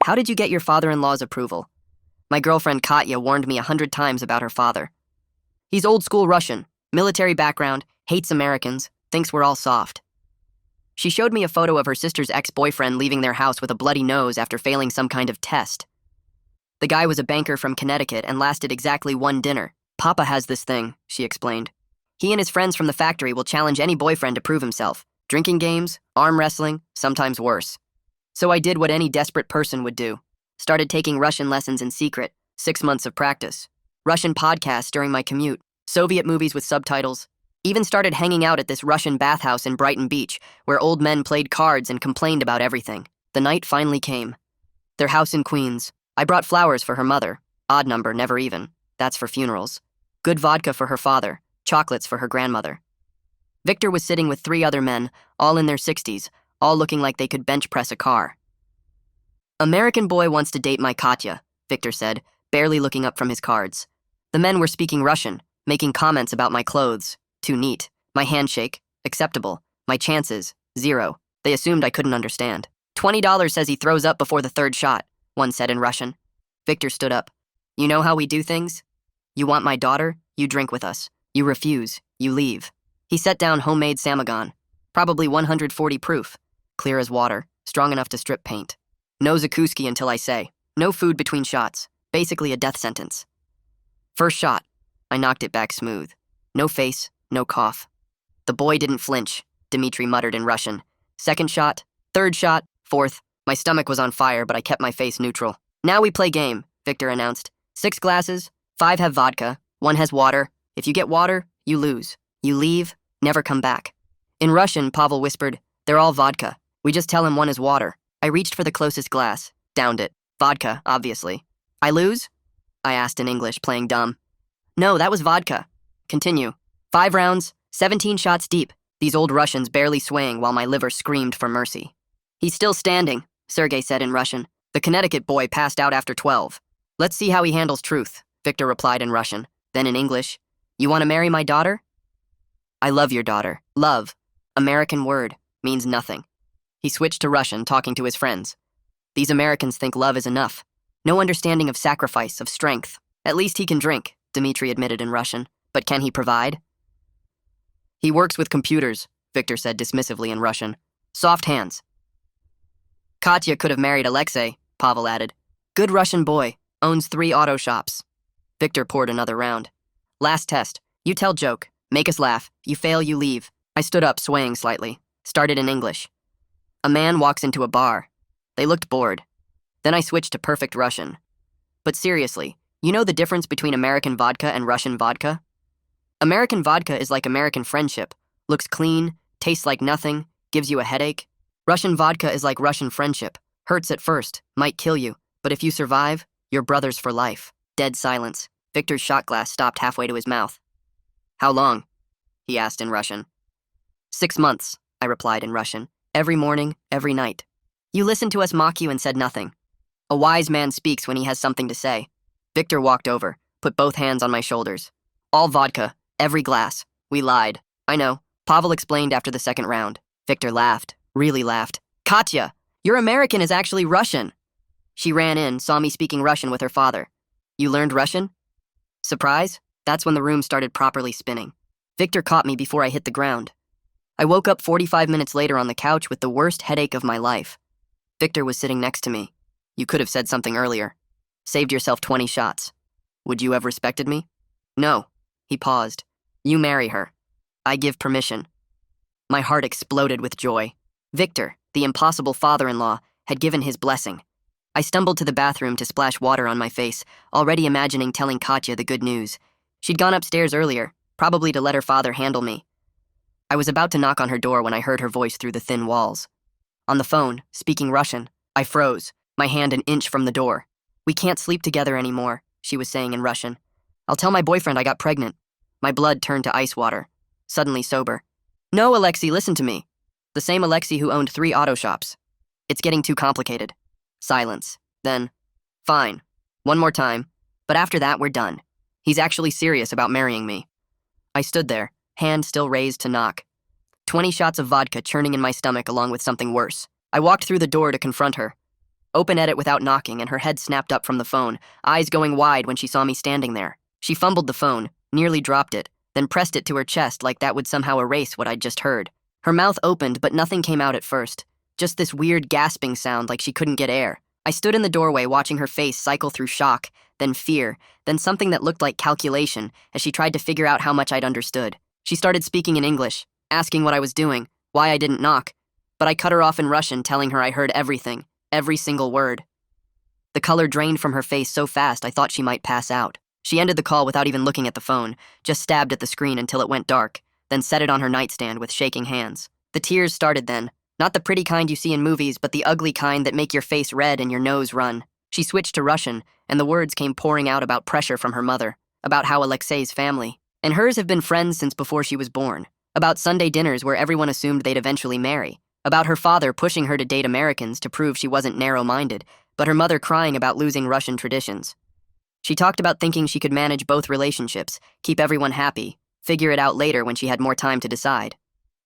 How did you get your father-in-law's approval? My girlfriend Katya warned me 100 times about her father. He's old-school Russian, military background, hates Americans, thinks we're all soft. She showed me a photo of her sister's ex-boyfriend leaving their house with a bloody nose after failing some kind of test. The guy was a banker from Connecticut and lasted exactly one dinner. Papa has this thing, she explained. He and his friends from the factory will challenge any boyfriend to prove himself. Drinking games, arm wrestling, sometimes worse. So I did what any desperate person would do. Started taking Russian lessons in secret, 6 months of practice. Russian podcasts during my commute, Soviet movies with subtitles. Even started hanging out at this Russian bathhouse in Brighton Beach, where old men played cards and complained about everything. The night finally came. Their house in Queens. I brought flowers for her mother. Odd number, never even. That's for funerals. Good vodka for her father. Chocolates for her grandmother. Victor was sitting with 3 other men, all in their 60s, all looking like they could bench press a car. American boy wants to date my Katya, Victor said, barely looking up from his cards. The men were speaking Russian, making comments about my clothes. Too neat. My handshake. Acceptable. My chances. 0. They assumed I couldn't understand. $20 says he throws up before the 3rd shot, one said in Russian. Victor stood up. You know how we do things? You want my daughter? You drink with us. You refuse. You leave. He set down homemade samagon. Probably 140 proof. Clear as water. Strong enough to strip paint. No Zakuski until I say. No food between shots. Basically a death sentence. First shot. I knocked it back smooth. No face. No cough. The boy didn't flinch, Dmitri muttered in Russian. 2nd shot, 3rd shot, 4th. My stomach was on fire, but I kept my face neutral. Now we play game, Victor announced. 6 glasses, 5 have vodka, 1 has water. If you get water, you lose. You leave, never come back. In Russian, Pavel whispered, they're all vodka. We just tell him 1 is water. I reached for the closest glass, downed it. Vodka, obviously. I lose? I asked in English, playing dumb. No, that was vodka. Continue. 5 rounds, 17 shots deep, these old Russians barely swaying while my liver screamed for mercy. He's still standing, Sergei said in Russian. The Connecticut boy passed out after 12. Let's see how he handles truth, Victor replied in Russian. Then in English, you want to marry my daughter? I love your daughter. Love, American word, means nothing. He switched to Russian, talking to his friends. These Americans think love is enough. No understanding of sacrifice, of strength. At least he can drink, Dmitri admitted in Russian. But can he provide? He works with computers, Victor said dismissively in Russian. Soft hands. Katya could have married Alexei, Pavel added. Good Russian boy, owns 3 auto shops. Victor poured another round. Last test. You tell joke. Make us laugh. You fail, you leave. I stood up, swaying slightly. Started in English. A man walks into a bar. They looked bored. Then I switched to perfect Russian. But seriously, you know the difference between American vodka and Russian vodka? American vodka is like American friendship. Looks clean, tastes like nothing, gives you a headache. Russian vodka is like Russian friendship. Hurts at first, might kill you, but if you survive, you're brothers for life. Dead silence. Victor's shot glass stopped halfway to his mouth. How long? He asked in Russian. 6 months, I replied in Russian. Every morning, every night. You listened to us mock you and said nothing. A wise man speaks when he has something to say. Victor walked over, put both hands on my shoulders. All vodka. Every glass. We lied. I know. Pavel explained after the 2nd round. Victor laughed. Really laughed. Katya, your American is actually Russian. She ran in, saw me speaking Russian with her father. You learned Russian? Surprise? That's when the room started properly spinning. Victor caught me before I hit the ground. I woke up 45 minutes later on the couch with the worst headache of my life. Victor was sitting next to me. You could have said something earlier. Saved yourself 20 shots. Would you have respected me? No. He paused. You marry her. I give permission. My heart exploded with joy. Victor, the impossible father-in-law, had given his blessing. I stumbled to the bathroom to splash water on my face, already imagining telling Katya the good news. She'd gone upstairs earlier, probably to let her father handle me. I was about to knock on her door when I heard her voice through the thin walls. On the phone, speaking Russian, I froze, my hand an inch from the door. We can't sleep together anymore, she was saying in Russian. I'll tell my boyfriend I got pregnant. My blood turned to ice water. Suddenly sober. No, Alexei, listen to me. The same Alexei who owned 3 auto shops. It's getting too complicated. Silence. Then, fine. One more time. But after that, we're done. He's actually serious about marrying me. I stood there, hand still raised to knock. 20 shots of vodka churning in my stomach along with something worse. I walked through the door to confront her. Open edit without knocking, and her head snapped up from the phone, eyes going wide when she saw me standing there. She fumbled the phone, nearly dropped it, then pressed it to her chest like that would somehow erase what I'd just heard. Her mouth opened, but nothing came out at first. Just this weird gasping sound like she couldn't get air. I stood in the doorway watching her face cycle through shock, then fear, then something that looked like calculation as she tried to figure out how much I'd understood. She started speaking in English, asking what I was doing, why I didn't knock, but I cut her off in Russian, telling her I heard everything, every single word. The color drained from her face so fast I thought she might pass out. She ended the call without even looking at the phone, just stabbed at the screen until it went dark, then set it on her nightstand with shaking hands. The tears started then, not the pretty kind you see in movies, but the ugly kind that make your face red and your nose run. She switched to Russian, and the words came pouring out about pressure from her mother, about how Alexei's family and hers have been friends since before she was born, about Sunday dinners where everyone assumed they'd eventually marry, about her father pushing her to date Americans to prove she wasn't narrow-minded, but her mother crying about losing Russian traditions. She talked about thinking she could manage both relationships, keep everyone happy, figure it out later when she had more time to decide.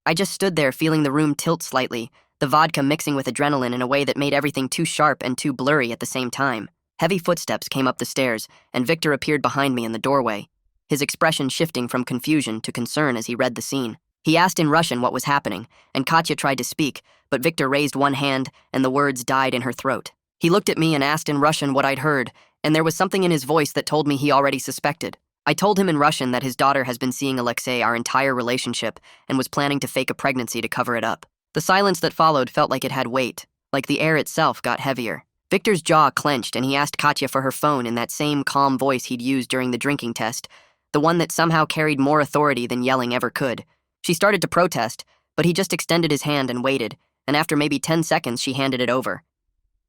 I just stood there feeling the room tilt slightly, the vodka mixing with adrenaline in a way that made everything too sharp and too blurry at the same time. Heavy footsteps came up the stairs, and Victor appeared behind me in the doorway, his expression shifting from confusion to concern as he read the scene. He asked in Russian what was happening, and Katya tried to speak, but Victor raised one hand, and the words died in her throat. He looked at me and asked in Russian what I'd heard, and there was something in his voice that told me he already suspected. I told him in Russian that his daughter has been seeing Alexei our entire relationship and was planning to fake a pregnancy to cover it up. The silence that followed felt like it had weight, like the air itself got heavier. Victor's jaw clenched, and he asked Katya for her phone in that same calm voice he'd used during the drinking test, the one that somehow carried more authority than yelling ever could. She started to protest, but he just extended his hand and waited, and after maybe 10 seconds she handed it over.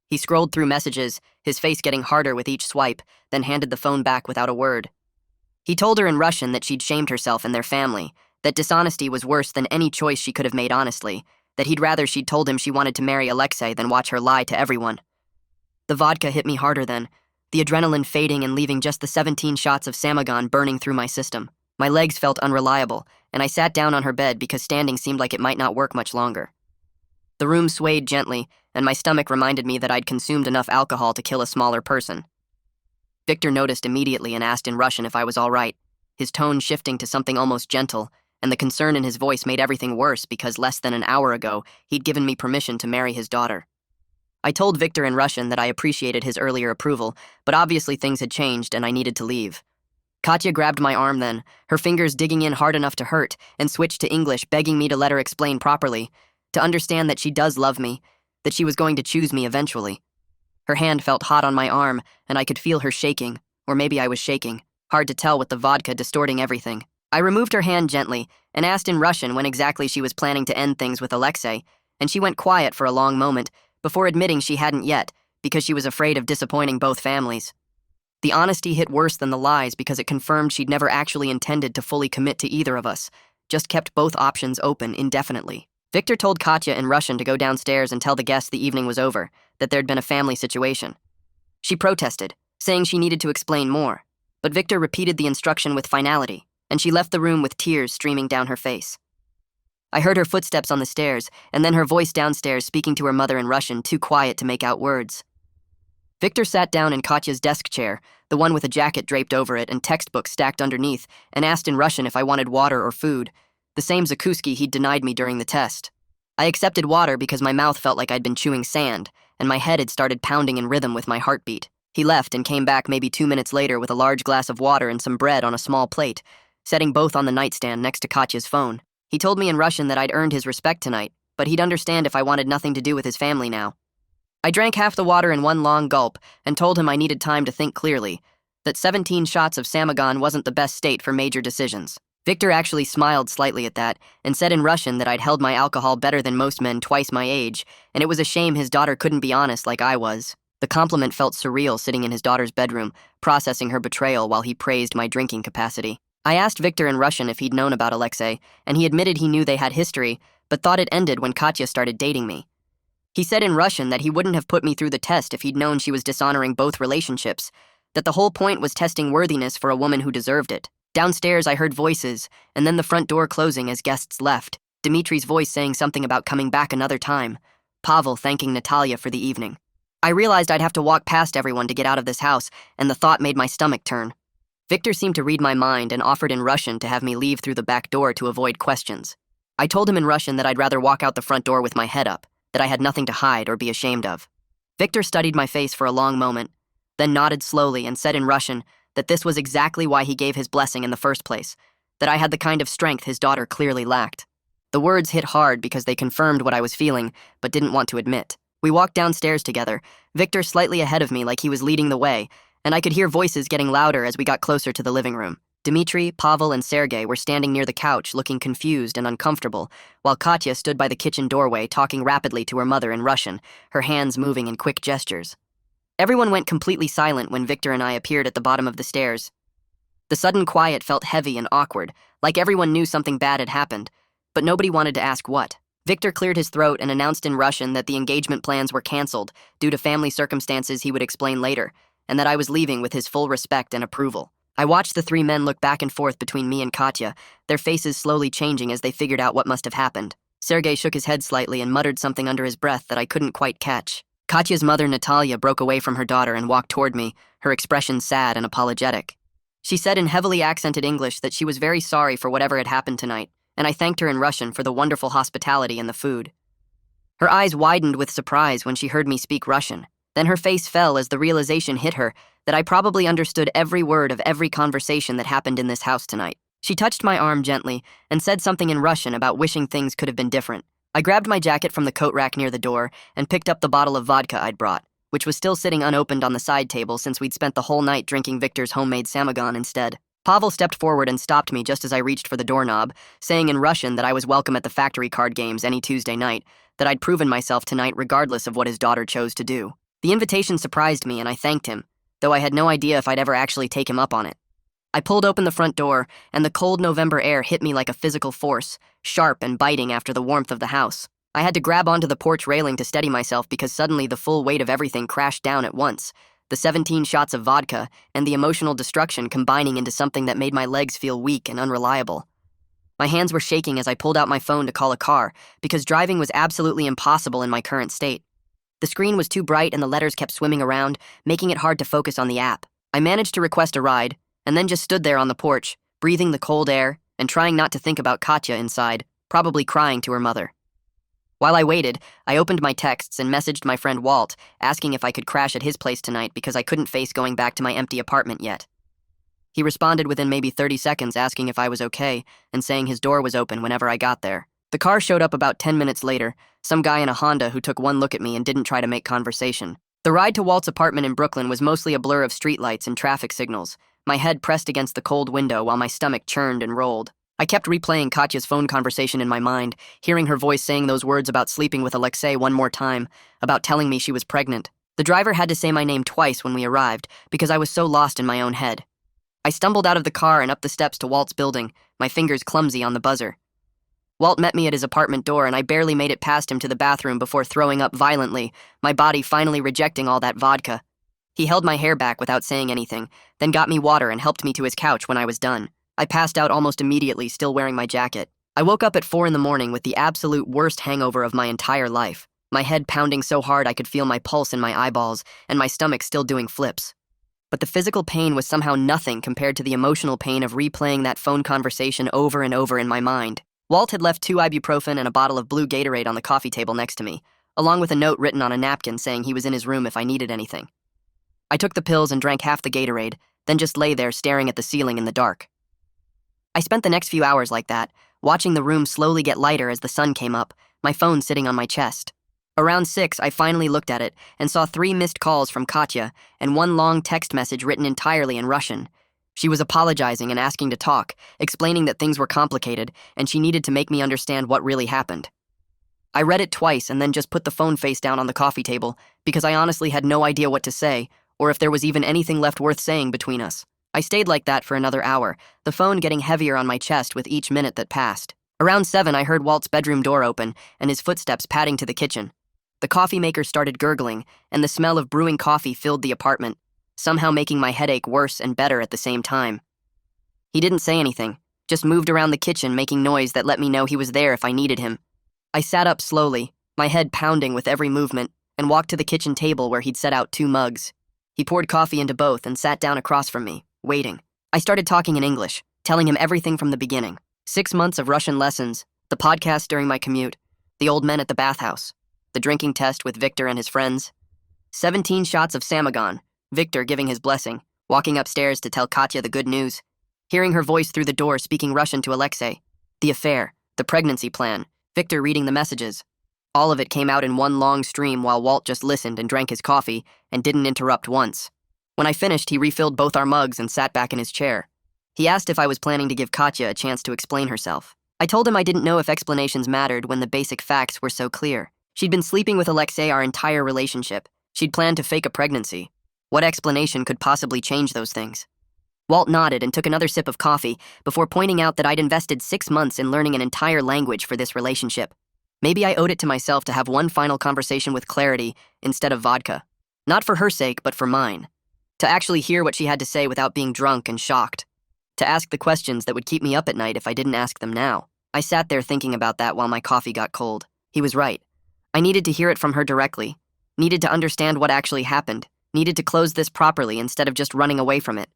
He scrolled through messages, his face getting harder with each swipe, then handed the phone back without a word. He told her in Russian that she'd shamed herself and their family, that dishonesty was worse than any choice she could have made honestly, that he'd rather she'd told him she wanted to marry Alexei than watch her lie to everyone. The vodka hit me harder then, the adrenaline fading and leaving just the 17 shots of Samagon burning through my system. My legs felt unreliable, and I sat down on her bed because standing seemed like it might not work much longer. The room swayed gently, and my stomach reminded me that I'd consumed enough alcohol to kill a smaller person. Victor noticed immediately and asked in Russian if I was all right, his tone shifting to something almost gentle, and the concern in his voice made everything worse because less than an hour ago, he'd given me permission to marry his daughter. I told Victor in Russian that I appreciated his earlier approval, but obviously things had changed and I needed to leave. Katya grabbed my arm then, her fingers digging in hard enough to hurt, and switched to English, begging me to let her explain properly, to understand that she does love me, that she was going to choose me eventually. Her hand felt hot on my arm, and I could feel her shaking, or maybe I was shaking, hard to tell with the vodka distorting everything. I removed her hand gently and asked in Russian when exactly she was planning to end things with Alexei, and she went quiet for a long moment before admitting she hadn't yet because she was afraid of disappointing both families. The honesty hit worse than the lies because it confirmed she'd never actually intended to fully commit to either of us, just kept both options open indefinitely. Victor told Katya in Russian to go downstairs and tell the guests the evening was over, that there'd been a family situation. She protested, saying she needed to explain more, but Victor repeated the instruction with finality, and she left the room with tears streaming down her face. I heard her footsteps on the stairs, and then her voice downstairs speaking to her mother in Russian, too quiet to make out words. Victor sat down in Katya's desk chair, the one with a jacket draped over it and textbooks stacked underneath, and asked in Russian if I wanted water or food, the same Zakuski he'd denied me during the test. I accepted water because my mouth felt like I'd been chewing sand, and my head had started pounding in rhythm with my heartbeat. He left and came back maybe 2 minutes later with a large glass of water and some bread on a small plate, setting both on the nightstand next to Katya's phone. He told me in Russian that I'd earned his respect tonight, but he'd understand if I wanted nothing to do with his family now. I drank half the water in one long gulp and told him I needed time to think clearly, that 17 shots of Samagon wasn't the best state for major decisions. Victor actually smiled slightly at that and said in Russian that I'd held my alcohol better than most men twice my age, and it was a shame his daughter couldn't be honest like I was. The compliment felt surreal sitting in his daughter's bedroom, processing her betrayal while he praised my drinking capacity. I asked Victor in Russian if he'd known about Alexei, and he admitted he knew they had history, but thought it ended when Katya started dating me. He said in Russian that he wouldn't have put me through the test if he'd known she was dishonoring both relationships, that the whole point was testing worthiness for a woman who deserved it. Downstairs, I heard voices, and then the front door closing as guests left, Dimitri's voice saying something about coming back another time, Pavel thanking Natalia for the evening. I realized I'd have to walk past everyone to get out of this house, and the thought made my stomach turn. Victor seemed to read my mind and offered in Russian to have me leave through the back door to avoid questions. I told him in Russian that I'd rather walk out the front door with my head up, that I had nothing to hide or be ashamed of. Victor studied my face for a long moment, then nodded slowly and said in Russian that this was exactly why he gave his blessing in the first place, that I had the kind of strength his daughter clearly lacked. The words hit hard because they confirmed what I was feeling, but didn't want to admit. We walked downstairs together, Victor slightly ahead of me like he was leading the way, and I could hear voices getting louder as we got closer to the living room. Dmitri, Pavel, and Sergei were standing near the couch looking confused and uncomfortable, while Katya stood by the kitchen doorway talking rapidly to her mother in Russian, her hands moving in quick gestures. Everyone went completely silent when Victor and I appeared at the bottom of the stairs. The sudden quiet felt heavy and awkward, like everyone knew something bad had happened, but nobody wanted to ask what. Victor cleared his throat and announced in Russian that the engagement plans were canceled due to family circumstances he would explain later, and that I was leaving with his full respect and approval. I watched the three men look back and forth between me and Katya, their faces slowly changing as they figured out what must have happened. Sergei shook his head slightly and muttered something under his breath that I couldn't quite catch. Katya's mother, Natalia, broke away from her daughter and walked toward me, her expression sad and apologetic. She said in heavily accented English that she was very sorry for whatever had happened tonight, and I thanked her in Russian for the wonderful hospitality and the food. Her eyes widened with surprise when she heard me speak Russian. Then her face fell as the realization hit her that I probably understood every word of every conversation that happened in this house tonight. She touched my arm gently and said something in Russian about wishing things could have been different. I grabbed my jacket from the coat rack near the door and picked up the bottle of vodka I'd brought, which was still sitting unopened on the side table since we'd spent the whole night drinking Victor's homemade samagon instead. Pavel stepped forward and stopped me just as I reached for the doorknob, saying in Russian that I was welcome at the factory card games any Tuesday night, that I'd proven myself tonight regardless of what his daughter chose to do. The invitation surprised me and I thanked him, though I had no idea if I'd ever actually take him up on it. I pulled open the front door, and the cold November air hit me like a physical force, sharp and biting after the warmth of the house. I had to grab onto the porch railing to steady myself because suddenly the full weight of everything crashed down at once, the 17 shots of vodka and the emotional destruction combining into something that made my legs feel weak and unreliable. My hands were shaking as I pulled out my phone to call a car, because driving was absolutely impossible in my current state. The screen was too bright and the letters kept swimming around, making it hard to focus on the app. I managed to request a ride, and then just stood there on the porch, breathing the cold air and trying not to think about Katya inside, probably crying to her mother. While I waited, I opened my texts and messaged my friend Walt, asking if I could crash at his place tonight because I couldn't face going back to my empty apartment yet. He responded within maybe 30 seconds asking if I was okay and saying his door was open whenever I got there. The car showed up about 10 minutes later, some guy in a Honda who took one look at me and didn't try to make conversation. The ride to Walt's apartment in Brooklyn was mostly a blur of streetlights and traffic signals, my head pressed against the cold window while my stomach churned and rolled. I kept replaying Katya's phone conversation in my mind, hearing her voice saying those words about sleeping with Alexei one more time, about telling me she was pregnant. The driver had to say my name twice when we arrived because I was so lost in my own head. I stumbled out of the car and up the steps to Walt's building, my fingers clumsy on the buzzer. Walt met me at his apartment door and I barely made it past him to the bathroom before throwing up violently, my body finally rejecting all that vodka. He held my hair back without saying anything, then got me water and helped me to his couch when I was done. I passed out almost immediately, still wearing my jacket. I woke up at 4 a.m. with the absolute worst hangover of my entire life, my head pounding so hard I could feel my pulse in my eyeballs and my stomach still doing flips. But the physical pain was somehow nothing compared to the emotional pain of replaying that phone conversation over and over in my mind. Walt had left 2 ibuprofen and a bottle of blue Gatorade on the coffee table next to me, along with a note written on a napkin saying he was in his room if I needed anything. I took the pills and drank half the Gatorade, then just lay there staring at the ceiling in the dark. I spent the next few hours like that, watching the room slowly get lighter as the sun came up, my phone sitting on my chest. Around 6, I finally looked at it and saw 3 missed calls from Katya and 1 long text message written entirely in Russian. She was apologizing and asking to talk, explaining that things were complicated and she needed to make me understand what really happened. I read it twice and then just put the phone face down on the coffee table because I honestly had no idea what to say or if there was even anything left worth saying between us. I stayed like that for another hour, the phone getting heavier on my chest with each minute that passed. Around 7, I heard Walt's bedroom door open and his footsteps padding to the kitchen. The coffee maker started gurgling, and the smell of brewing coffee filled the apartment, somehow making my headache worse and better at the same time. He didn't say anything, just moved around the kitchen making noise that let me know he was there if I needed him. I sat up slowly, my head pounding with every movement, and walked to the kitchen table where he'd set out 2 mugs. He poured coffee into both and sat down across from me, waiting. I started talking in English, telling him everything from the beginning. 6 months of Russian lessons, the podcast during my commute, the old men at the bathhouse, the drinking test with Victor and his friends, 17 shots of Samagon, Victor giving his blessing, walking upstairs to tell Katya the good news, hearing her voice through the door speaking Russian to Alexei, the affair, the pregnancy plan, Victor reading the messages. All of it came out in one long stream while Walt just listened and drank his coffee and didn't interrupt once. When I finished, he refilled both our mugs and sat back in his chair. He asked if I was planning to give Katya a chance to explain herself. I told him I didn't know if explanations mattered when the basic facts were so clear. She'd been sleeping with Alexei our entire relationship. She'd planned to fake a pregnancy. What explanation could possibly change those things? Walt nodded and took another sip of coffee before pointing out that I'd invested 6 months in learning an entire language for this relationship. Maybe I owed it to myself to have one final conversation with clarity instead of vodka. Not for her sake, but for mine. To actually hear what she had to say without being drunk and shocked. To ask the questions that would keep me up at night if I didn't ask them now. I sat there thinking about that while my coffee got cold. He was right. I needed to hear it from her directly. Needed to understand what actually happened. Needed to close this properly instead of just running away from it.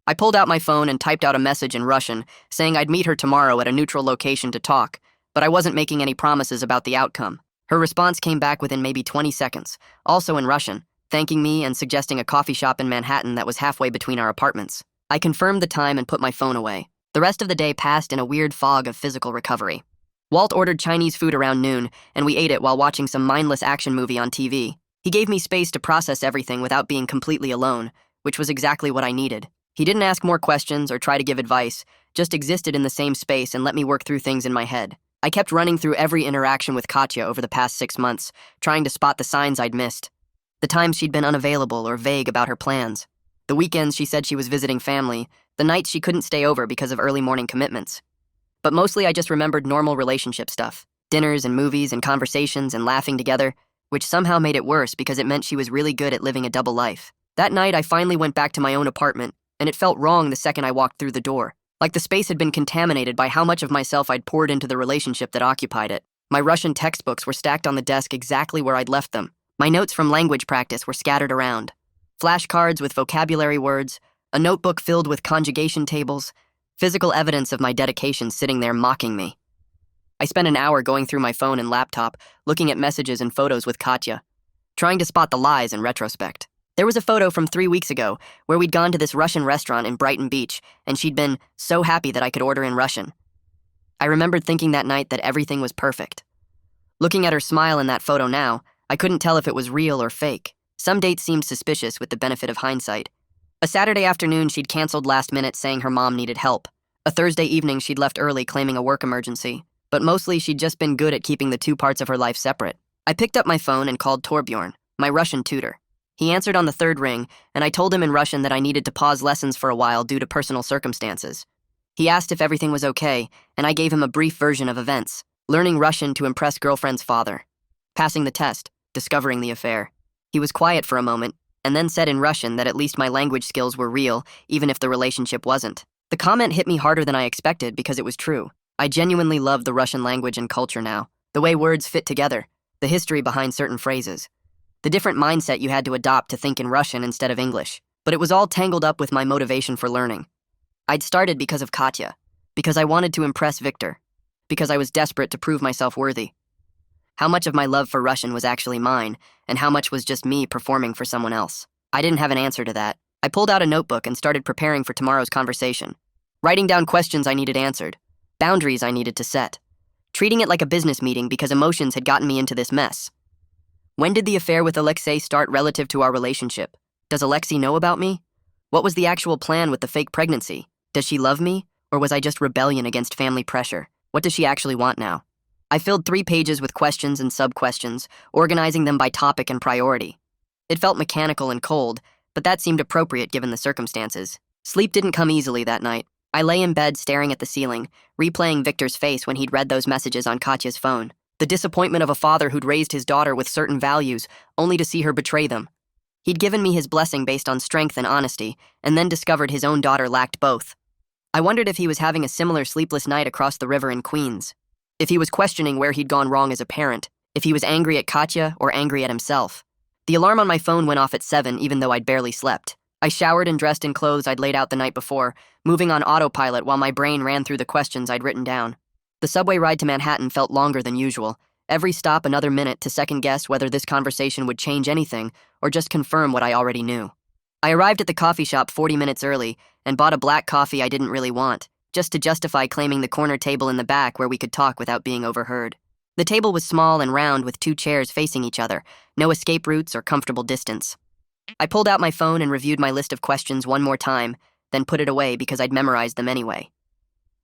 I pulled out my phone and typed out a message in Russian, saying I'd meet her tomorrow at a neutral location to talk, but I wasn't making any promises about the outcome. Her response came back within maybe 20 seconds, also in Russian, thanking me and suggesting a coffee shop in Manhattan that was halfway between our apartments. I confirmed the time and put my phone away. The rest of the day passed in a weird fog of physical recovery. Walt ordered Chinese food around noon, and we ate it while watching some mindless action movie on TV. He gave me space to process everything without being completely alone, which was exactly what I needed. He didn't ask more questions or try to give advice, just existed in the same space and let me work through things in my head. I kept running through every interaction with Katya over the past 6 months, trying to spot the signs I'd missed. The times she'd been unavailable or vague about her plans. The weekends she said she was visiting family, the nights she couldn't stay over because of early morning commitments. But mostly I just remembered normal relationship stuff. Dinners and movies and conversations and laughing together, which somehow made it worse because it meant she was really good at living a double life. That night I finally went back to my own apartment, and it felt wrong the second I walked through the door. Like the space had been contaminated by how much of myself I'd poured into the relationship that occupied it. My Russian textbooks were stacked on the desk exactly where I'd left them. My notes from language practice were scattered around. Flashcards with vocabulary words, a notebook filled with conjugation tables, physical evidence of my dedication sitting there mocking me. I spent an hour going through my phone and laptop, looking at messages and photos with Katya, trying to spot the lies in retrospect. There was a photo from 3 weeks ago where we'd gone to this Russian restaurant in Brighton Beach, and she'd been so happy that I could order in Russian. I remembered thinking that night that everything was perfect. Looking at her smile in that photo now, I couldn't tell if it was real or fake. Some dates seemed suspicious with the benefit of hindsight. A Saturday afternoon she'd canceled last minute saying her mom needed help. A Thursday evening she'd left early claiming a work emergency. But mostly she'd just been good at keeping the 2 parts of her life separate. I picked up my phone and called Torbjorn, my Russian tutor. He answered on the 3rd ring, and I told him in Russian that I needed to pause lessons for a while due to personal circumstances. He asked if everything was okay, and I gave him a brief version of events. Learning Russian to impress girlfriend's father. Passing the test, discovering the affair. He was quiet for a moment, and then said in Russian that at least my language skills were real, even if the relationship wasn't. The comment hit me harder than I expected because it was true. I genuinely love the Russian language and culture now. The way words fit together, the history behind certain phrases. The different mindset you had to adopt to think in Russian instead of English. But it was all tangled up with my motivation for learning. I'd started because of Katya, because I wanted to impress Victor, because I was desperate to prove myself worthy. How much of my love for Russian was actually mine, and how much was just me performing for someone else? I didn't have an answer to that. I pulled out a notebook and started preparing for tomorrow's conversation, writing down questions I needed answered, boundaries I needed to set, treating it like a business meeting because emotions had gotten me into this mess. When did the affair with Alexei start relative to our relationship? Does Alexei know about me? What was the actual plan with the fake pregnancy? Does she love me, or was I just rebellion against family pressure? What does she actually want now? I filled 3 pages with questions and sub-questions, organizing them by topic and priority. It felt mechanical and cold, but that seemed appropriate given the circumstances. Sleep didn't come easily that night. I lay in bed staring at the ceiling, replaying Victor's face when he'd read those messages on Katya's phone. The disappointment of a father who'd raised his daughter with certain values, only to see her betray them. He'd given me his blessing based on strength and honesty, and then discovered his own daughter lacked both. I wondered if he was having a similar sleepless night across the river in Queens. If he was questioning where he'd gone wrong as a parent, if he was angry at Katya or angry at himself. The alarm on my phone went off at 7, even though I'd barely slept. I showered and dressed in clothes I'd laid out the night before, moving on autopilot while my brain ran through the questions I'd written down. The subway ride to Manhattan felt longer than usual. Every stop another minute to second-guess whether this conversation would change anything or just confirm what I already knew. I arrived at the coffee shop 40 minutes early and bought a black coffee I didn't really want, just to justify claiming the corner table in the back where we could talk without being overheard. The table was small and round with 2 chairs facing each other, no escape routes or comfortable distance. I pulled out my phone and reviewed my list of questions one more time, then put it away because I'd memorized them anyway.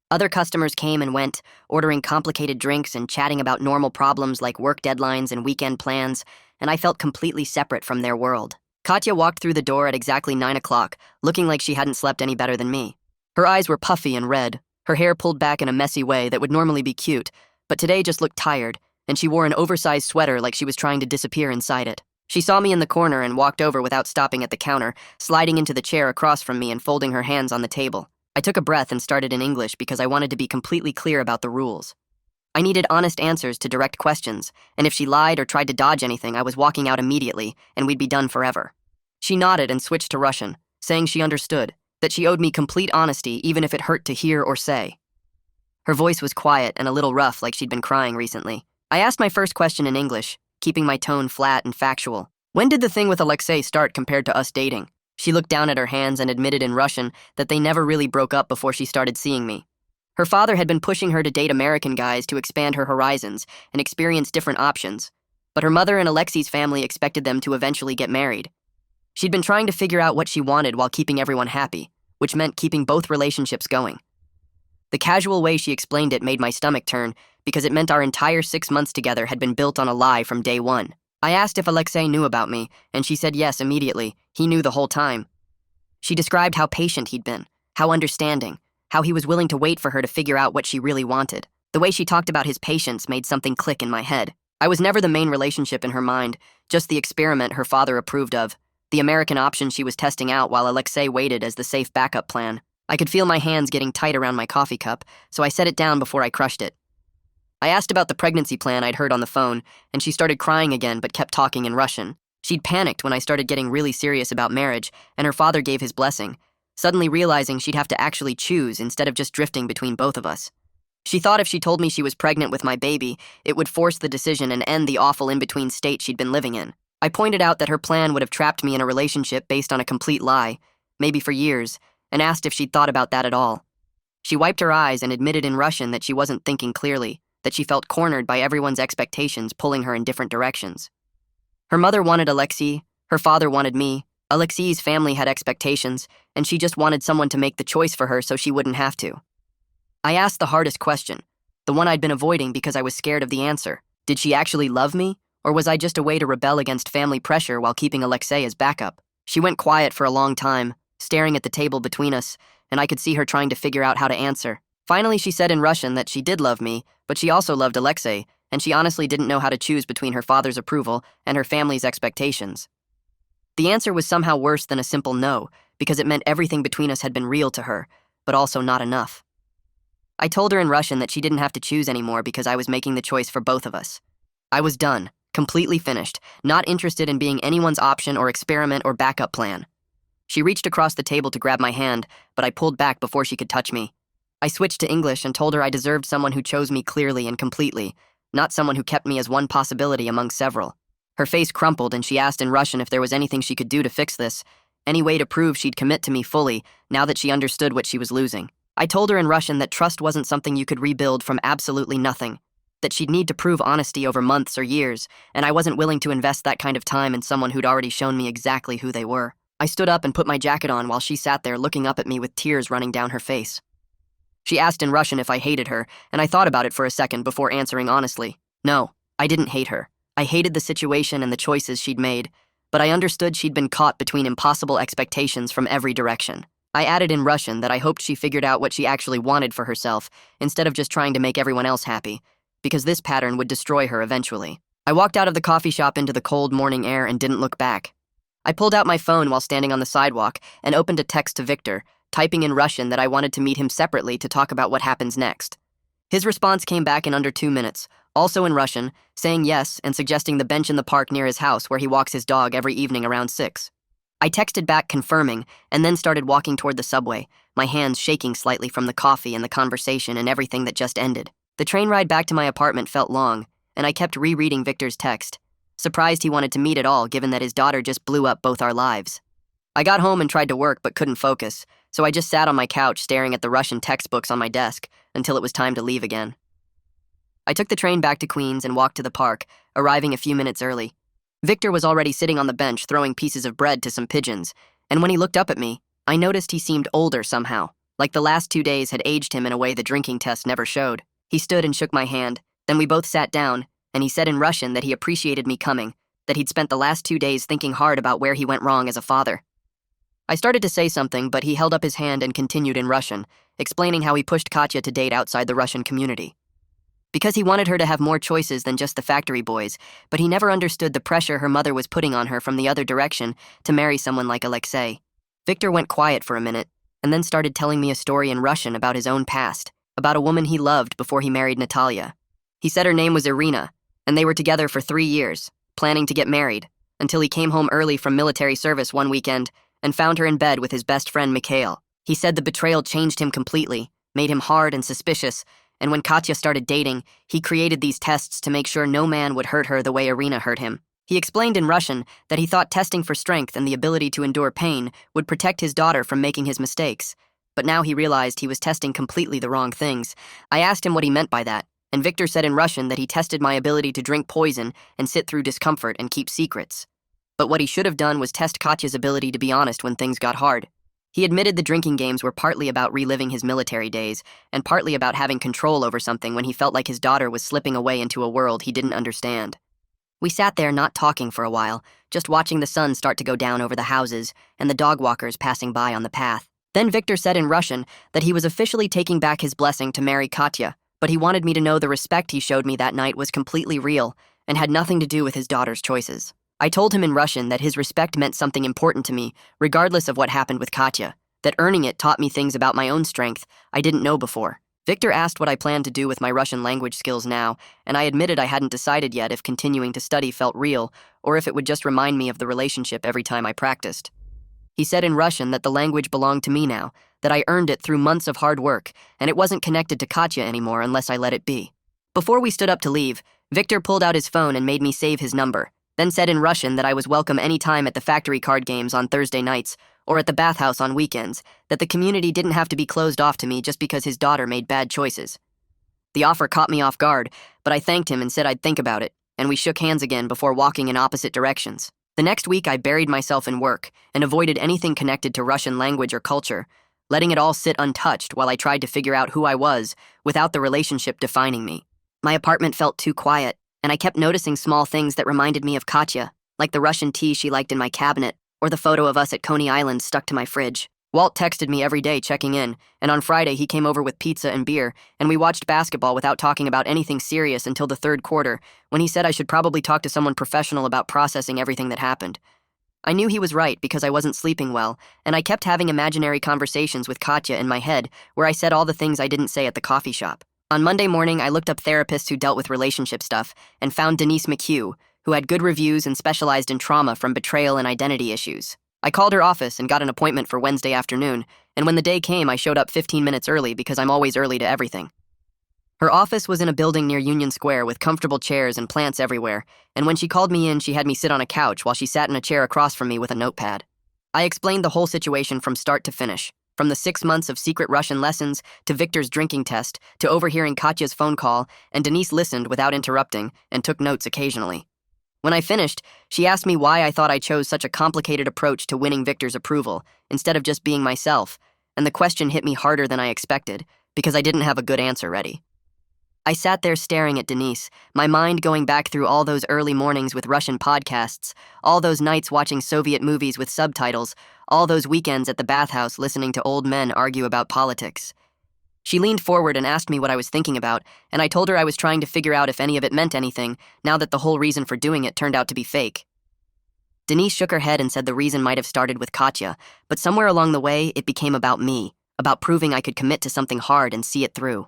Other customers came and went, ordering complicated drinks and chatting about normal problems like work deadlines and weekend plans, and I felt completely separate from their world. Katya walked through the door at exactly 9 o'clock, looking like she hadn't slept any better than me. Her eyes were puffy and red, her hair pulled back in a messy way that would normally be cute, but today just looked tired, and she wore an oversized sweater like she was trying to disappear inside it. She saw me in the corner and walked over without stopping at the counter, sliding into the chair across from me and folding her hands on the table. I took a breath and started in English because I wanted to be completely clear about the rules. I needed honest answers to direct questions, and if she lied or tried to dodge anything, I was walking out immediately, and we'd be done forever. She nodded and switched to Russian, saying she understood, that she owed me complete honesty even if it hurt to hear or say. Her voice was quiet and a little rough like she'd been crying recently. I asked my first question in English, keeping my tone flat and factual. When did the thing with Alexei start compared to us dating? She looked down at her hands and admitted in Russian that they never really broke up before she started seeing me. Her father had been pushing her to date American guys to expand her horizons and experience different options, but her mother and Alexei's family expected them to eventually get married. She'd been trying to figure out what she wanted while keeping everyone happy, which meant keeping both relationships going. The casual way she explained it made my stomach turn because it meant our entire 6 months together had been built on a lie from day one. I asked if Alexei knew about me, and she said yes immediately. He knew the whole time. She described how patient he'd been, how understanding, how he was willing to wait for her to figure out what she really wanted. The way she talked about his patience made something click in my head. I was never the main relationship in her mind, just the experiment her father approved of, the American option she was testing out while Alexei waited as the safe backup plan. I could feel my hands getting tight around my coffee cup, so I set it down before I crushed it. I asked about the pregnancy plan I'd heard on the phone, and she started crying again but kept talking in Russian. She'd panicked when I started getting really serious about marriage, and her father gave his blessing, suddenly realizing she'd have to actually choose instead of just drifting between both of us. She thought if she told me she was pregnant with my baby, it would force the decision and end the awful in-between state she'd been living in. I pointed out that her plan would have trapped me in a relationship based on a complete lie, maybe for years, and asked if she'd thought about that at all. She wiped her eyes and admitted in Russian that she wasn't thinking clearly, that she felt cornered by everyone's expectations pulling her in different directions. Her mother wanted Alexei, her father wanted me, Alexei's family had expectations, and she just wanted someone to make the choice for her so she wouldn't have to. I asked the hardest question, the one I'd been avoiding because I was scared of the answer. Did she actually love me, or was I just a way to rebel against family pressure while keeping Alexei as backup? She went quiet for a long time, staring at the table between us, and I could see her trying to figure out how to answer. Finally, she said in Russian that she did love me, but she also loved Alexei, and she honestly didn't know how to choose between her father's approval and her family's expectations. The answer was somehow worse than a simple no, because it meant everything between us had been real to her, but also not enough. I told her in Russian that she didn't have to choose anymore because I was making the choice for both of us. I was done, completely finished, not interested in being anyone's option or experiment or backup plan. She reached across the table to grab my hand, but I pulled back before she could touch me. I switched to English and told her I deserved someone who chose me clearly and completely, not someone who kept me as one possibility among several. Her face crumpled and she asked in Russian if there was anything she could do to fix this, any way to prove she'd commit to me fully now that she understood what she was losing. I told her in Russian that trust wasn't something you could rebuild from absolutely nothing, that she'd need to prove honesty over months or years, and I wasn't willing to invest that kind of time in someone who'd already shown me exactly who they were. I stood up and put my jacket on while she sat there looking up at me with tears running down her face. She asked in Russian if I hated her, and I thought about it for a second before answering honestly. No, I didn't hate her. I hated the situation and the choices she'd made, but I understood she'd been caught between impossible expectations from every direction. I added in Russian that I hoped she figured out what she actually wanted for herself, instead of just trying to make everyone else happy, because this pattern would destroy her eventually. I walked out of the coffee shop into the cold morning air and didn't look back. I pulled out my phone while standing on the sidewalk and opened a text to Victor, typing in Russian that I wanted to meet him separately to talk about what happens next. His response came back in under 2 minutes, also in Russian, saying yes and suggesting the bench in the park near his house where he walks his dog every evening around 6. I texted back confirming and then started walking toward the subway, my hands shaking slightly from the coffee and the conversation and everything that just ended. The train ride back to my apartment felt long, and I kept rereading Victor's text, surprised he wanted to meet at all given that his daughter just blew up both our lives. I got home and tried to work but couldn't focus, so I just sat on my couch staring at the Russian textbooks on my desk until it was time to leave again. I took the train back to Queens and walked to the park, arriving a few minutes early. Victor was already sitting on the bench throwing pieces of bread to some pigeons, and when he looked up at me, I noticed he seemed older somehow, like the last 2 days had aged him in a way the drinking test never showed. He stood and shook my hand, then we both sat down, and he said in Russian that he appreciated me coming, that he'd spent the last 2 days thinking hard about where he went wrong as a father. I started to say something, but he held up his hand and continued in Russian, explaining how he pushed Katya to date outside the Russian community. Because he wanted her to have more choices than just the factory boys, but he never understood the pressure her mother was putting on her from the other direction to marry someone like Alexei. Victor went quiet for a minute, and then started telling me a story in Russian about his own past, about a woman he loved before he married Natalia. He said her name was Irina, and they were together for 3 years, planning to get married, until he came home early from military service one weekend and found her in bed with his best friend Mikhail. He said the betrayal changed him completely, made him hard and suspicious, and when Katya started dating, he created these tests to make sure no man would hurt her the way Irina hurt him. He explained in Russian that he thought testing for strength and the ability to endure pain would protect his daughter from making his mistakes. But now he realized he was testing completely the wrong things. I asked him what he meant by that, and Victor said in Russian that he tested my ability to drink poison and sit through discomfort and keep secrets. But what he should have done was test Katya's ability to be honest when things got hard. He admitted the drinking games were partly about reliving his military days and partly about having control over something when he felt like his daughter was slipping away into a world he didn't understand. We sat there not talking for a while, just watching the sun start to go down over the houses and the dog walkers passing by on the path. Then Victor said in Russian that he was officially taking back his blessing to marry Katya, but he wanted me to know the respect he showed me that night was completely real and had nothing to do with his daughter's choices. I told him in Russian that his respect meant something important to me, regardless of what happened with Katya, that earning it taught me things about my own strength I didn't know before. Victor asked what I planned to do with my Russian language skills now, and I admitted I hadn't decided yet if continuing to study felt real or if it would just remind me of the relationship every time I practiced. He said in Russian that the language belonged to me now, that I earned it through months of hard work, and it wasn't connected to Katya anymore unless I let it be. Before we stood up to leave, Victor pulled out his phone and made me save his number, then said in Russian that I was welcome any time at the factory card games on Thursday nights or at the bathhouse on weekends, that the community didn't have to be closed off to me just because his daughter made bad choices. The offer caught me off guard, but I thanked him and said I'd think about it, and we shook hands again before walking in opposite directions. The next week I buried myself in work and avoided anything connected to Russian language or culture, letting it all sit untouched while I tried to figure out who I was without the relationship defining me. My apartment felt too quiet, and I kept noticing small things that reminded me of Katya, like the Russian tea she liked in my cabinet, or the photo of us at Coney Island stuck to my fridge. Walt texted me every day checking in, and on Friday he came over with pizza and beer, and we watched basketball without talking about anything serious until the third quarter, when he said I should probably talk to someone professional about processing everything that happened. I knew he was right because I wasn't sleeping well, and I kept having imaginary conversations with Katya in my head where I said all the things I didn't say at the coffee shop. On Monday morning, I looked up therapists who dealt with relationship stuff and found Denise McHugh, who had good reviews and specialized in trauma from betrayal and identity issues. I called her office and got an appointment for Wednesday afternoon, and when the day came, I showed up 15 minutes early because I'm always early to everything. Her office was in a building near Union Square with comfortable chairs and plants everywhere, and when she called me in, she had me sit on a couch while she sat in a chair across from me with a notepad. I explained the whole situation from start to finish, from the 6 months of secret Russian lessons to Victor's drinking test to overhearing Katya's phone call, and Denise listened without interrupting and took notes occasionally. When I finished, she asked me why I thought I chose such a complicated approach to winning Victor's approval instead of just being myself, and the question hit me harder than I expected because I didn't have a good answer ready. I sat there staring at Denise, my mind going back through all those early mornings with Russian podcasts, all those nights watching Soviet movies with subtitles, all those weekends at the bathhouse listening to old men argue about politics. She leaned forward and asked me what I was thinking about, and I told her I was trying to figure out if any of it meant anything, now that the whole reason for doing it turned out to be fake. Denise shook her head and said the reason might have started with Katya, but somewhere along the way, it became about me, about proving I could commit to something hard and see it through.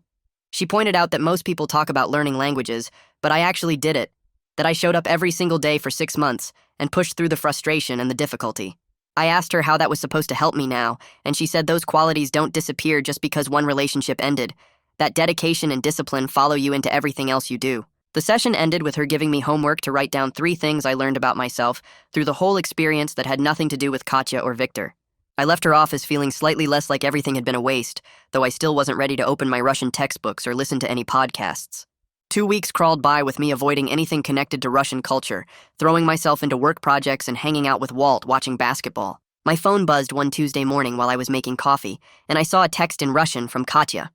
She pointed out that most people talk about learning languages, but I actually did it, that I showed up every single day for 6 months and pushed through the frustration and the difficulty. I asked her how that was supposed to help me now, and she said those qualities don't disappear just because one relationship ended. That dedication and discipline follow you into everything else you do. The session ended with her giving me homework to write down 3 things I learned about myself through the whole experience that had nothing to do with Katya or Victor. I left her office feeling slightly less like everything had been a waste, though I still wasn't ready to open my Russian textbooks or listen to any podcasts. 2 weeks crawled by with me avoiding anything connected to Russian culture, throwing myself into work projects and hanging out with Walt watching basketball. My phone buzzed one Tuesday morning while I was making coffee, and I saw a text in Russian from Katya.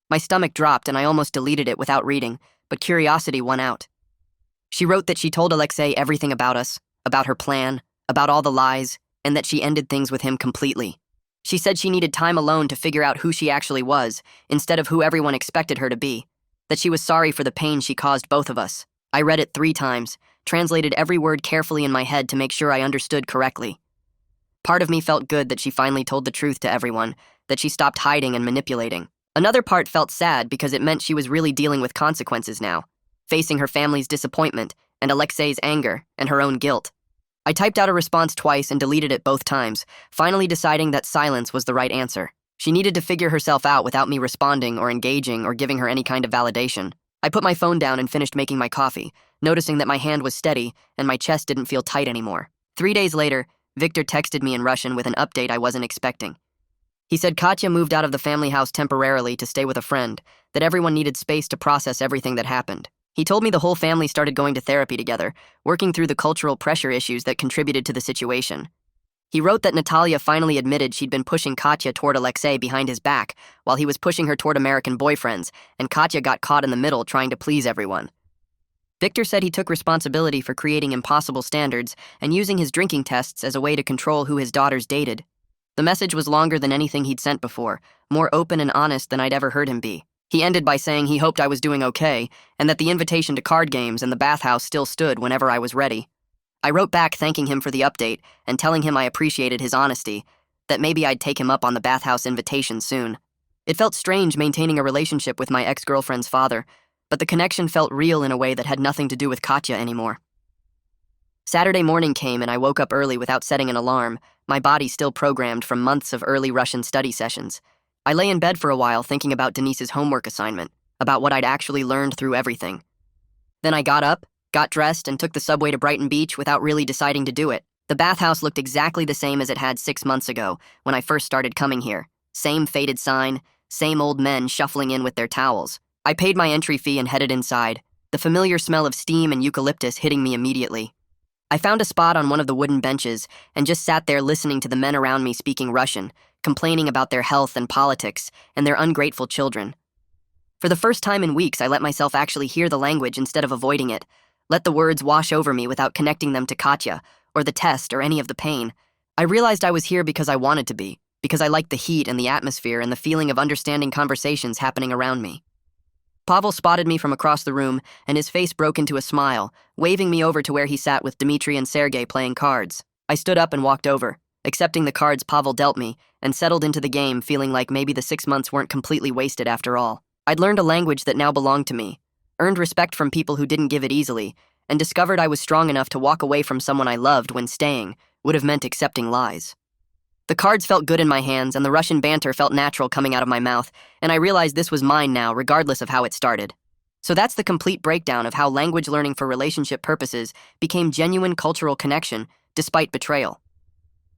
My stomach dropped and I almost deleted it without reading, but curiosity won out. She wrote that she told Alexei everything about us, about her plan, about all the lies, and that she ended things with him completely. She said she needed time alone to figure out who she actually was, instead of who everyone expected her to be, that she was sorry for the pain she caused both of us. I read it 3 times, translated every word carefully in my head to make sure I understood correctly. Part of me felt good that she finally told the truth to everyone, that she stopped hiding and manipulating. Another part felt sad because it meant she was really dealing with consequences now, facing her family's disappointment and Alexei's anger and her own guilt. I typed out a response twice and deleted it both times, finally deciding that silence was the right answer. She needed to figure herself out without me responding or engaging or giving her any kind of validation. I put my phone down and finished making my coffee, noticing that my hand was steady and my chest didn't feel tight anymore. 3 days later, Victor texted me in Russian with an update I wasn't expecting. He said Katya moved out of the family house temporarily to stay with a friend, that everyone needed space to process everything that happened. He told me the whole family started going to therapy together, working through the cultural pressure issues that contributed to the situation. He wrote that Natalia finally admitted she'd been pushing Katya toward Alexei behind his back while he was pushing her toward American boyfriends, and Katya got caught in the middle trying to please everyone. Victor said he took responsibility for creating impossible standards and using his drinking tests as a way to control who his daughters dated. The message was longer than anything he'd sent before, more open and honest than I'd ever heard him be. He ended by saying he hoped I was doing okay, and that the invitation to card games and the bathhouse still stood whenever I was ready. I wrote back thanking him for the update and telling him I appreciated his honesty, that maybe I'd take him up on the bathhouse invitation soon. It felt strange maintaining a relationship with my ex-girlfriend's father, but the connection felt real in a way that had nothing to do with Katya anymore. Saturday morning came and I woke up early without setting an alarm, my body still programmed from months of early Russian study sessions. I lay in bed for a while thinking about Denise's homework assignment, about what I'd actually learned through everything. Then I got up, got dressed, and took the subway to Brighton Beach without really deciding to do it. The bathhouse looked exactly the same as it had 6 months ago when I first started coming here. Same faded sign, same old men shuffling in with their towels. I paid my entry fee and headed inside, the familiar smell of steam and eucalyptus hitting me immediately. I found a spot on one of the wooden benches and just sat there listening to the men around me speaking Russian, complaining about their health and politics and their ungrateful children. For the first time in weeks, I let myself actually hear the language instead of avoiding it, let the words wash over me without connecting them to Katya, or the test, or any of the pain. I realized I was here because I wanted to be, because I liked the heat and the atmosphere and the feeling of understanding conversations happening around me. Pavel spotted me from across the room, and his face broke into a smile, waving me over to where he sat with Dmitri and Sergei playing cards. I stood up and walked over, accepting the cards Pavel dealt me, and settled into the game feeling like maybe the 6 months weren't completely wasted after all. I'd learned a language that now belonged to me, earned respect from people who didn't give it easily, and discovered I was strong enough to walk away from someone I loved when staying would have meant accepting lies. The cards felt good in my hands, and the Russian banter felt natural coming out of my mouth, and I realized this was mine now, regardless of how it started. So that's the complete breakdown of how language learning for relationship purposes became genuine cultural connection, despite betrayal.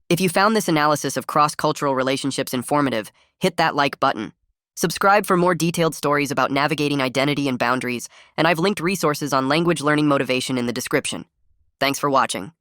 If you found this analysis of cross-cultural relationships informative, hit that like button. Subscribe for more detailed stories about navigating identity and boundaries, and I've linked resources on language learning motivation in the description. Thanks for watching.